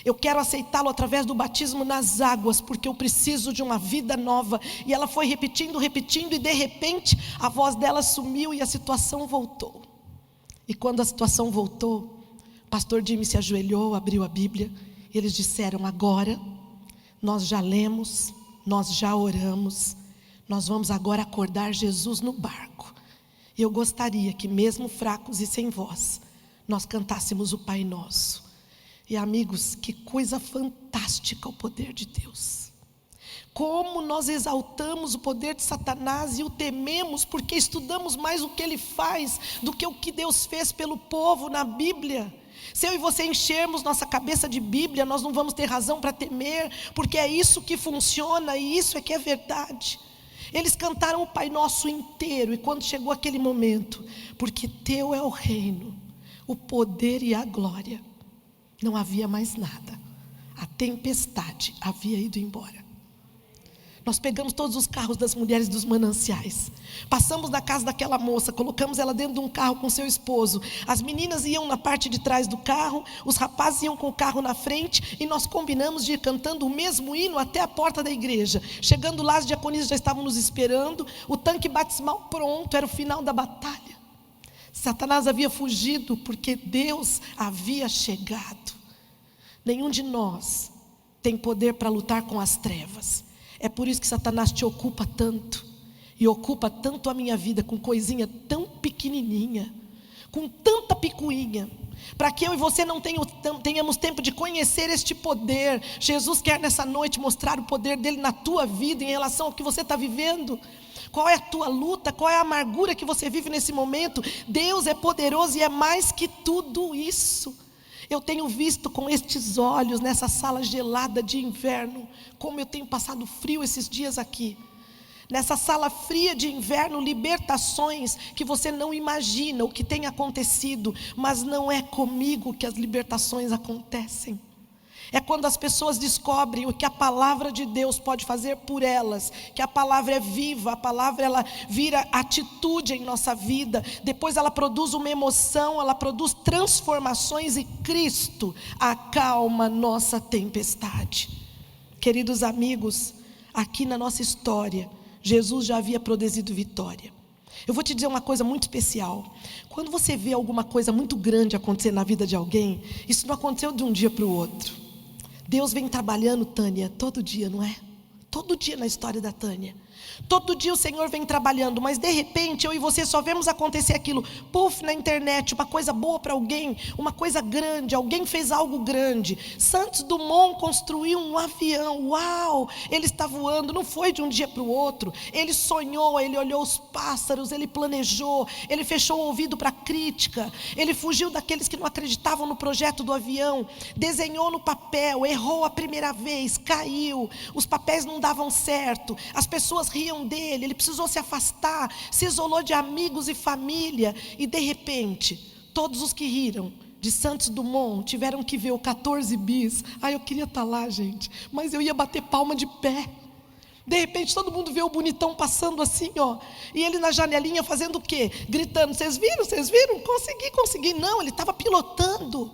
A: Eu quero aceitá-lo através do batismo nas águas, porque eu preciso de uma vida nova. E ela foi repetindo, e de repente a voz dela sumiu e a situação voltou. E quando a situação voltou, o pastor Jimmy se ajoelhou, abriu a Bíblia, e eles disseram, agora nós já lemos, nós já oramos, nós vamos agora acordar Jesus no barco. E eu gostaria que mesmo fracos e sem voz, nós cantássemos o Pai Nosso. E amigos, que coisa fantástica o poder de Deus. Como nós exaltamos o poder de Satanás e o tememos, porque estudamos mais o que ele faz do que o que Deus fez pelo povo na Bíblia. Se eu e você enchermos nossa cabeça de Bíblia, nós não vamos ter razão para temer, porque é isso que funciona e isso é que é verdade. Eles cantaram o Pai Nosso inteiro, e quando chegou aquele momento, porque teu é o reino, o poder e a glória, não havia mais nada, a tempestade havia ido embora. Nós pegamos todos os carros das mulheres dos mananciais, passamos na casa daquela moça, colocamos ela dentro de um carro com seu esposo. As meninas iam na parte de trás do carro, os rapazes iam com o carro na frente, e nós combinamos de ir cantando o mesmo hino até a porta da igreja. Chegando lá, as diaconisas já estavam nos esperando, o tanque batismal pronto, era o final da batalha. Satanás havia fugido porque Deus havia chegado. Nenhum de nós tem poder para lutar com as trevas. É por isso que Satanás te ocupa tanto, e ocupa tanto a minha vida com coisinha tão pequenininha, com tanta picuinha, para que eu e você não tenhamos tempo de conhecer este poder. Jesus quer nessa noite mostrar o poder dele na tua vida, em relação ao que você está vivendo. Qual é a tua luta, qual é a amargura que você vive nesse momento? Deus é poderoso e é mais que tudo isso. Eu tenho visto com estes olhos, nessa sala gelada de inverno, como eu tenho passado frio esses dias aqui. Nessa sala fria de inverno, libertações que você não imagina o que tem acontecido, mas não é comigo que as libertações acontecem. É quando as pessoas descobrem o que a palavra de Deus pode fazer por elas, que a palavra é viva, a palavra ela vira atitude em nossa vida, depois ela produz uma emoção, ela produz transformações, e Cristo acalma nossa tempestade. Queridos amigos, aqui na nossa história, Jesus já havia produzido vitória. Eu vou te dizer uma coisa muito especial. Quando você vê alguma coisa muito grande acontecer na vida de alguém, isso não aconteceu de um dia para o outro. Deus vem trabalhando, Tânia, todo dia, não é? Todo dia na história da Tânia. Todo dia o Senhor vem trabalhando, mas de repente eu e você só vemos acontecer aquilo, puf, na internet, uma coisa boa para alguém, uma coisa grande, alguém fez algo grande. Santos Dumont construiu um avião, uau, ele está voando, não foi de um dia para o outro. Ele sonhou, ele olhou os pássaros, ele planejou, ele fechou o ouvido para a crítica, ele fugiu daqueles que não acreditavam no projeto do avião, desenhou no papel, errou a primeira vez, caiu, os papéis não davam certo, as pessoas riam dele, ele precisou se afastar, se isolou de amigos e família, e de repente, todos os que riram de Santos Dumont tiveram que ver o 14 bis. Eu queria estar lá, gente, mas eu ia bater palma de pé, De repente todo mundo vê o bonitão passando assim, ó, e ele na janelinha fazendo o quê? Gritando, vocês viram? Consegui. Não, ele estava pilotando.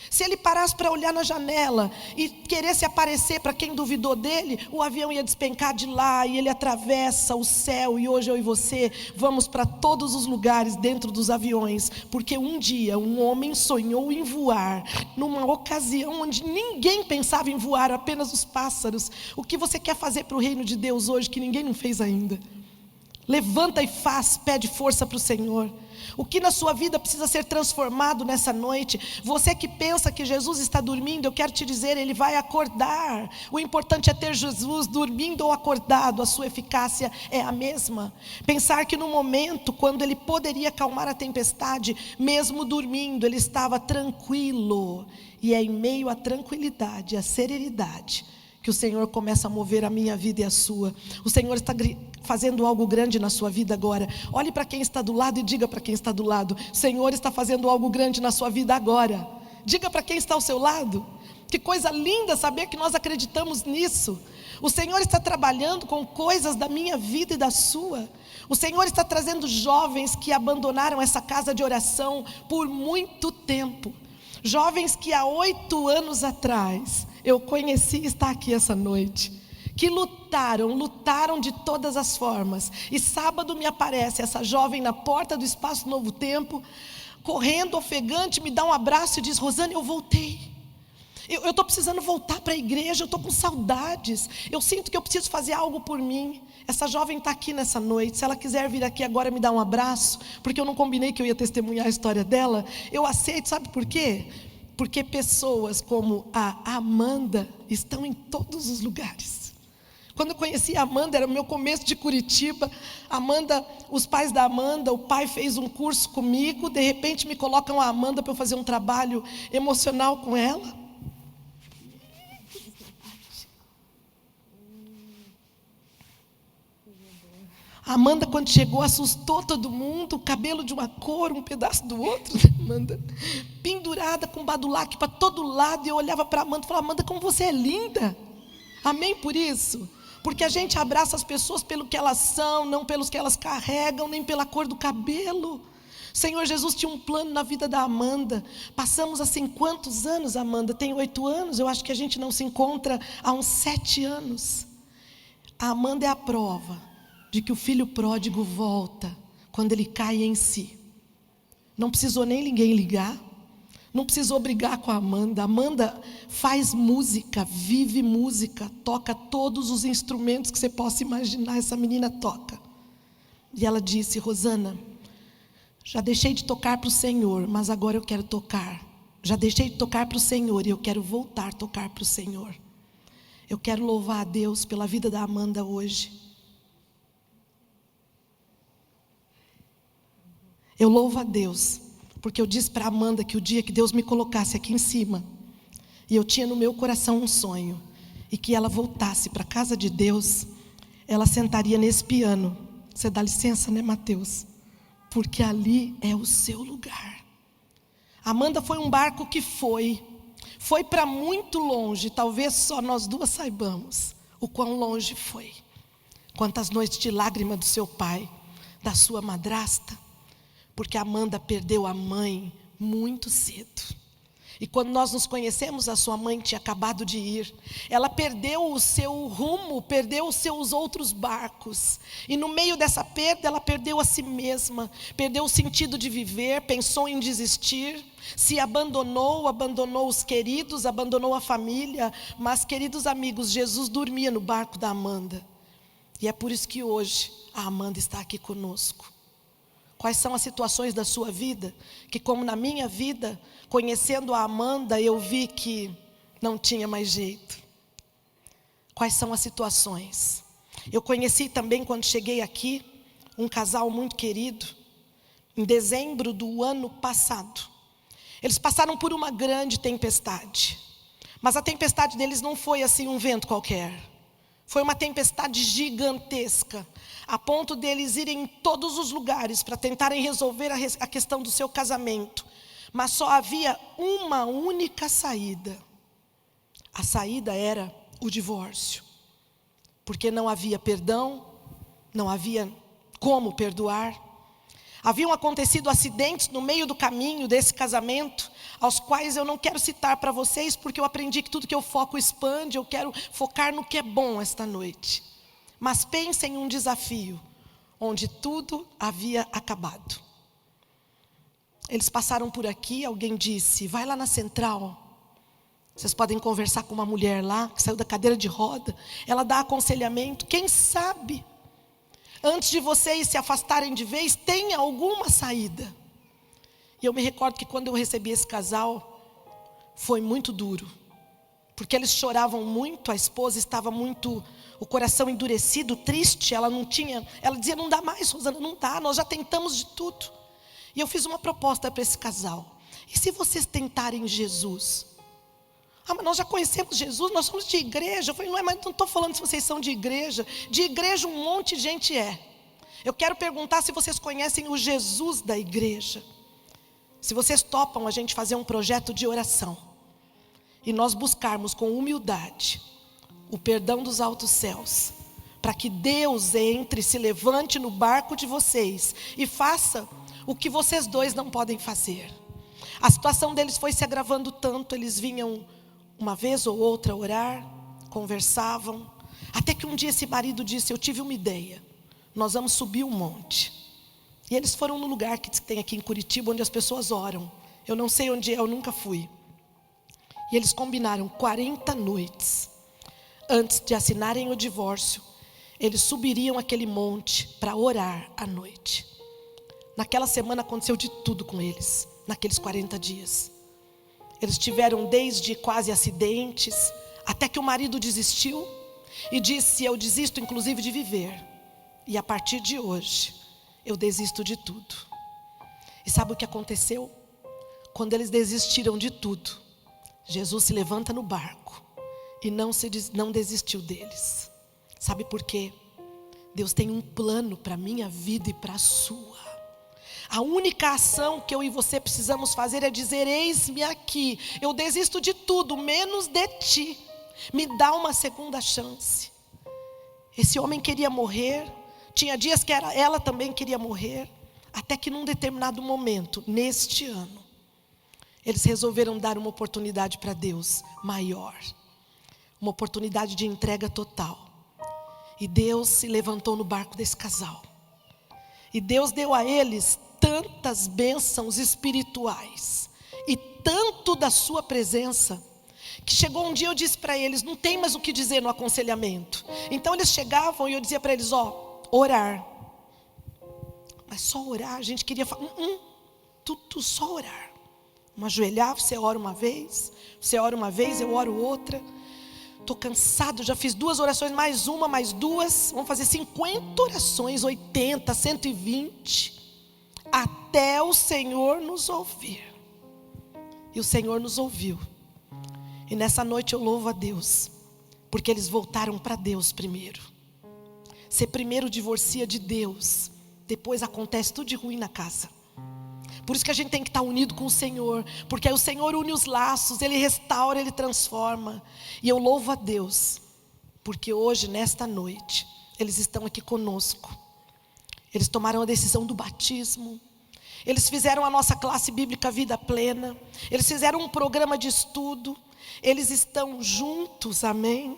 A: Se ele parasse para olhar na janela e queresse aparecer para quem duvidou dele, o avião ia despencar de lá e ele atravessa o céu. E hoje eu e você vamos para todos os lugares dentro dos aviões, porque um dia um homem sonhou em voar, numa ocasião onde ninguém pensava em voar, apenas os pássaros. O que você quer fazer para o reino de Deus hoje que ninguém não fez ainda? Levanta e faz, pede força para o Senhor. O que na sua vida precisa ser transformado nessa noite? Você que pensa que Jesus está dormindo, eu quero te dizer, Ele vai acordar. O importante é ter Jesus dormindo ou acordado, a sua eficácia é a mesma. Pensar que no momento, quando Ele poderia acalmar a tempestade, mesmo dormindo, Ele estava tranquilo. E é em meio à tranquilidade, à serenidade, que o Senhor começa a mover a minha vida e a sua. O Senhor está fazendo algo grande na sua vida agora. Olhe para quem está do lado e diga para quem está do lado: o Senhor está fazendo algo grande na sua vida agora. Diga para quem está ao seu lado. Que coisa linda saber que nós acreditamos nisso. O Senhor está trabalhando com coisas da minha vida e da sua. O Senhor está trazendo jovens que abandonaram essa casa de oração por muito tempo. Jovens que há 8 anos atrás eu conheci e está aqui essa noite, que lutaram de todas as formas. E sábado me aparece essa jovem na porta do Espaço Novo Tempo, correndo, ofegante, me dá um abraço e diz: Rosane, eu voltei. Eu estou precisando voltar para a igreja, eu estou com saudades. Eu sinto que eu preciso fazer algo por mim. Essa jovem está aqui nessa noite. Se ela quiser vir aqui agora me dar um abraço, porque eu não combinei que eu ia testemunhar a história dela, eu aceito, sabe por quê? Porque pessoas como a Amanda estão em todos os lugares. Quando eu conheci a Amanda, era o meu começo de Curitiba. Amanda, os pais da Amanda, o pai fez um curso comigo, de repente me colocam a Amanda para eu fazer um trabalho emocional com ela. A Amanda, quando chegou, assustou todo mundo, o cabelo de uma cor, um pedaço do outro, Amanda, pendurada com badulaque para todo lado, e eu olhava para a Amanda e falava: Amanda, como você é linda. Amém por isso? Porque a gente abraça as pessoas pelo que elas são, não pelos que elas carregam, nem pela cor do cabelo. Senhor Jesus tinha um plano na vida da Amanda. Passamos assim quantos anos, Amanda? Tem 8 anos, eu acho que a gente não se encontra há uns 7 anos. A Amanda é a prova de que o filho pródigo volta quando ele cai em si. Não precisou nem ninguém ligar, não precisou brigar com a Amanda. Amanda faz música, vive música, toca todos os instrumentos que você possa imaginar, essa menina toca. E ela disse: Rosana, já deixei de tocar para o Senhor, mas agora eu quero tocar. Já deixei de tocar para o Senhor e eu quero voltar a tocar para o Senhor. Eu quero louvar a Deus pela vida da Amanda hoje. Eu louvo a Deus, porque eu disse para a Amanda que o dia que Deus me colocasse aqui em cima, e eu tinha no meu coração um sonho, e que ela voltasse para a casa de Deus, ela sentaria nesse piano. Você dá licença, né, Mateus? Porque ali é o seu lugar. Amanda foi um barco que foi para muito longe, talvez só nós duas saibamos o quão longe foi. Quantas noites de lágrima do seu pai, da sua madrasta, porque Amanda perdeu a mãe muito cedo. E quando nós nos conhecemos, a sua mãe tinha acabado de ir. Ela perdeu o seu rumo, perdeu os seus outros barcos. E no meio dessa perda, ela perdeu a si mesma, perdeu o sentido de viver, pensou em desistir, se abandonou os queridos, abandonou a família. Mas, queridos amigos, Jesus dormia no barco da Amanda. E é por isso que hoje a Amanda está aqui conosco. Quais são as situações da sua vida que, como na minha vida, conhecendo a Amanda, eu vi que não tinha mais jeito? Quais são as situações? Eu conheci também, quando cheguei aqui, um casal muito querido, em dezembro do ano passado. Eles passaram por uma grande tempestade, mas a tempestade deles não foi assim um vento qualquer. Foi uma tempestade gigantesca, a ponto deles irem em todos os lugares para tentarem resolver a questão do seu casamento. Mas só havia uma única saída. A saída era o divórcio. porque não havia perdão, não havia como perdoar. Haviam acontecido acidentes no meio do caminho desse casamento, aos quais eu não quero citar para vocês, porque eu aprendi que tudo que eu foco expande. Eu quero focar no que é bom esta noite. Mas pensem em um desafio, onde tudo havia acabado. Eles passaram por aqui, alguém disse, vai lá na central. Vocês podem conversar com uma mulher lá, que saiu da cadeira de roda. Ela dá aconselhamento, quem sabe, antes de vocês se afastarem de vez, tenha alguma saída. E eu me recordo que quando eu recebi esse casal, foi muito duro. Porque eles choravam muito, a esposa estava muito, o coração endurecido, triste. Ela dizia, não dá mais, Rosana, não dá, nós já tentamos de tudo. E eu fiz uma proposta para esse casal. E se vocês tentarem Jesus? Mas nós já conhecemos Jesus, nós somos de igreja. Eu falei, não estou falando se vocês são de igreja um monte de gente é. Eu quero perguntar se vocês conhecem o Jesus da igreja. Se vocês topam a gente fazer um projeto de oração, e nós buscarmos com humildade o perdão dos altos céus, para que Deus entre, se levante no barco de vocês, e faça o que vocês dois não podem fazer. A situação deles foi se agravando tanto, eles vinham uma vez ou outra orar, conversavam, até que um dia esse marido disse, eu tive uma ideia, nós vamos subir um monte. E eles foram no lugar que tem aqui em Curitiba, onde as pessoas oram. Eu não sei onde é, eu nunca fui. E eles combinaram 40 noites, antes de assinarem o divórcio, eles subiriam aquele monte para orar à noite. Naquela semana aconteceu de tudo com eles, naqueles 40 dias. Eles tiveram desde quase acidentes, até que o marido desistiu e disse, eu desisto inclusive de viver. E a partir de hoje, eu desisto de tudo. E sabe o que aconteceu? Quando eles desistiram de tudo, Jesus se levanta no barco e não desistiu deles. Sabe por quê? Deus tem um plano para a minha vida e para a sua. A única ação que eu e você precisamos fazer é dizer, eis-me aqui, eu desisto de tudo, menos de ti, me dá uma segunda chance. Esse homem queria morrer, tinha dias que ela também queria morrer, até que num determinado momento, neste ano, eles resolveram dar uma oportunidade para Deus maior, uma oportunidade de entrega total. E Deus se levantou no barco desse casal, e Deus deu a eles tantas bênçãos espirituais e tanto da sua presença, que chegou um dia eu disse para eles, não tem mais o que dizer no aconselhamento. Então eles chegavam e eu dizia para eles, orar. Mas só orar, a gente queria falar, tudo só orar. Ajoelhar, você ora uma vez, eu oro outra. Estou cansado, já fiz 2 orações, mais uma, mais 2, vamos fazer 50 orações, 80, 120, até o Senhor nos ouvir. E o Senhor nos ouviu. E nessa noite eu louvo a Deus, porque eles voltaram para Deus primeiro. Você primeiro divorcia de Deus, depois acontece tudo de ruim na casa. Por isso que a gente tem que estar unido com o Senhor, porque aí o Senhor une os laços, Ele restaura, Ele transforma. E eu louvo a Deus, porque hoje, nesta noite, eles estão aqui conosco. Eles tomaram a decisão do batismo, eles fizeram a nossa classe bíblica Vida Plena, eles fizeram um programa de estudo, eles estão juntos, amém?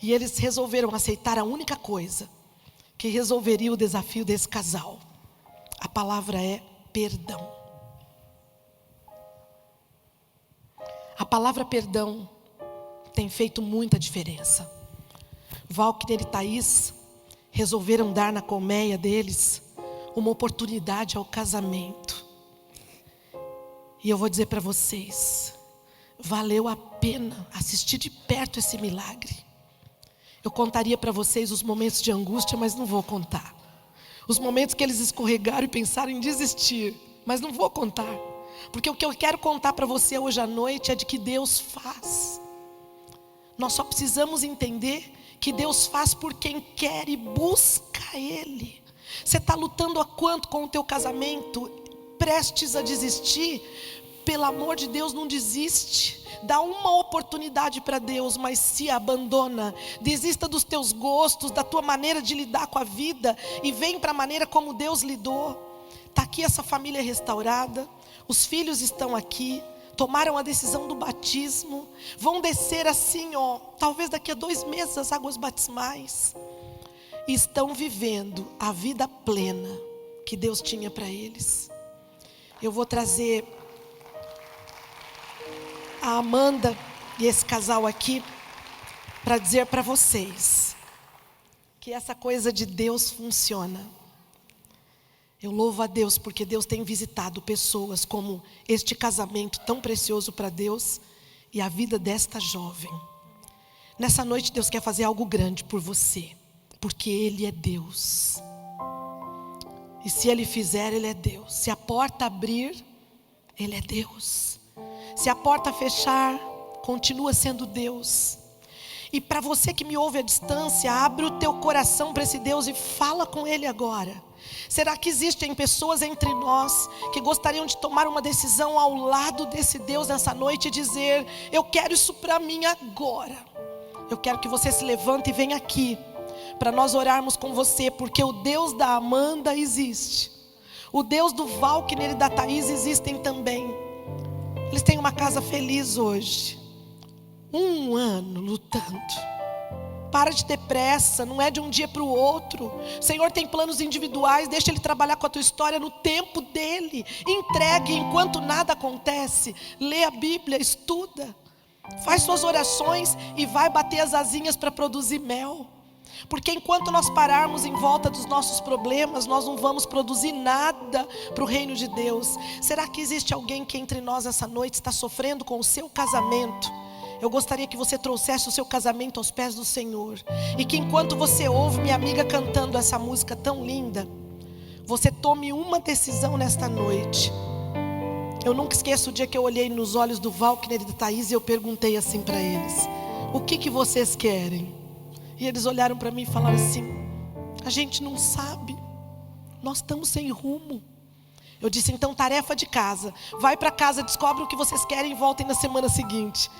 A: E eles resolveram aceitar a única coisa que resolveria o desafio desse casal. A palavra é perdão. A palavra perdão tem feito muita diferença. Valquíria e Thaís resolveram dar na colmeia deles uma oportunidade ao casamento. E eu vou dizer para vocês, valeu a pena assistir de perto esse milagre. Eu contaria para vocês os momentos de angústia, mas não vou contar. Os momentos que eles escorregaram e pensaram em desistir, mas não vou contar. Porque o que eu quero contar para você hoje à noite é de que Deus faz. Nós só precisamos entender que Deus faz por quem quer e busca Ele. Você está lutando há quanto com o teu casamento, prestes a desistir? pelo amor de Deus, não desiste. Dá uma oportunidade para Deus, mas se abandona. Desista dos teus gostos, da tua maneira de lidar com a vida, e vem para a maneira como Deus lidou. Está aqui essa família restaurada, os filhos estão aqui, tomaram a decisão do batismo, vão descer assim, talvez daqui a 2 meses as águas batismais, e estão vivendo a vida plena que Deus tinha para eles. Eu vou trazer a Amanda e esse casal aqui para dizer para vocês que essa coisa de Deus funciona. Eu louvo a Deus porque Deus tem visitado pessoas como este casamento tão precioso para Deus e a vida desta jovem. Nessa noite Deus quer fazer algo grande por você, porque Ele é Deus. E se Ele fizer, Ele é Deus. Se a porta abrir, Ele é Deus. Se a porta fechar, continua sendo Deus. E para você que me ouve à distância, abre o teu coração para esse Deus e fala com Ele agora. Será que existem pessoas entre nós que gostariam de tomar uma decisão ao lado desse Deus nessa noite e dizer: eu quero isso para mim agora. Eu quero que você se levante e venha aqui para nós orarmos com você, porque o Deus da Amanda existe, o Deus do Valkner e da Thaís existem também. Eles têm uma casa feliz hoje. 1 ano lutando. Para de ter pressa, não é de um dia para o outro. O Senhor tem planos individuais, deixa Ele trabalhar com a tua história no tempo dEle. Entregue enquanto nada acontece. Lê a Bíblia, estuda, faz suas orações e vai bater as asinhas para produzir mel. Porque enquanto nós pararmos em volta dos nossos problemas, nós não vamos produzir nada para o reino de Deus. Será que existe alguém que entre nós essa noite está sofrendo com o seu casamento? Eu gostaria que você trouxesse o seu casamento aos pés do Senhor. E que enquanto você ouve minha amiga cantando essa música tão linda, você tome uma decisão nesta noite. Eu nunca esqueço o dia que eu olhei nos olhos do Valkner e da Thaís e eu perguntei assim para eles: o que vocês querem? E eles olharam para mim e falaram assim: a gente não sabe, nós estamos sem rumo. Eu disse: então tarefa de casa, vai para casa, descobre o que vocês querem e voltem na semana seguinte.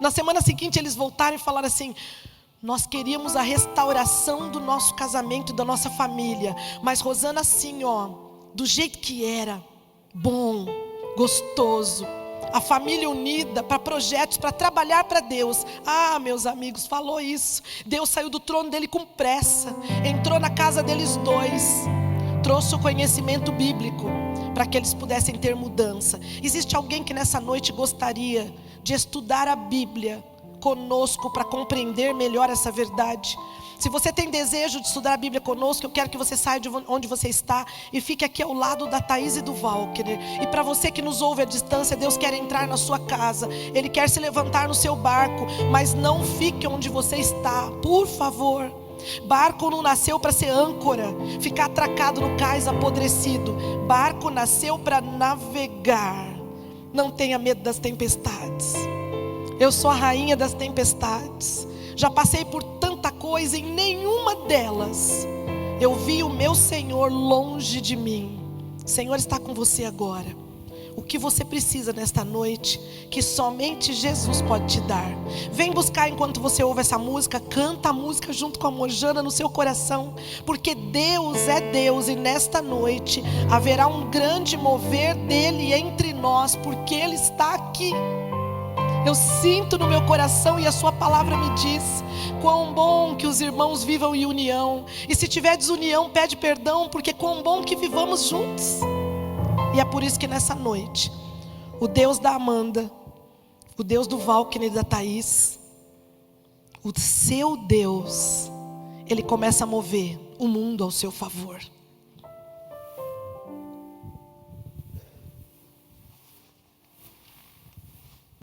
A: Na semana seguinte eles voltaram e falaram assim: nós queríamos a restauração do nosso casamento e da nossa família, mas Rosana assim, do jeito que era, bom, gostoso, a família unida para projetos, para trabalhar para Deus. Ah, meus amigos, falou isso. Deus saiu do trono dele com pressa, entrou na casa deles dois, trouxe o conhecimento bíblico para que eles pudessem ter mudança. Existe alguém que nessa noite gostaria de estudar a Bíblia conosco para compreender melhor essa verdade? Se você tem desejo de estudar a Bíblia conosco, eu quero que você saia de onde você está e fique aqui ao lado da Thaís e do Valkner. E para você que nos ouve à distância, Deus quer entrar na sua casa, Ele quer se levantar no seu barco, mas não fique onde você está, por favor. Barco não nasceu para ser âncora, ficar atracado no cais apodrecido. Barco nasceu para navegar. Não tenha medo das tempestades. Eu sou a rainha das tempestades. Já passei por tanta coisa, em nenhuma delas eu vi o meu Senhor longe de mim. O Senhor está com você agora. O que você precisa nesta noite, que somente Jesus pode te dar. Vem buscar enquanto você ouve essa música. Canta a música junto com a Mojana no seu coração, porque Deus é Deus. E nesta noite haverá um grande mover dEle entre nós, porque Ele está aqui. Eu sinto no meu coração, e a sua palavra me diz quão bom que os irmãos vivam em união. E se tiver desunião, pede perdão, porque quão bom que vivamos juntos. E é por isso que nessa noite, o Deus da Amanda, o Deus do Valkner e da Thaís, o seu Deus, Ele começa a mover o mundo ao seu favor.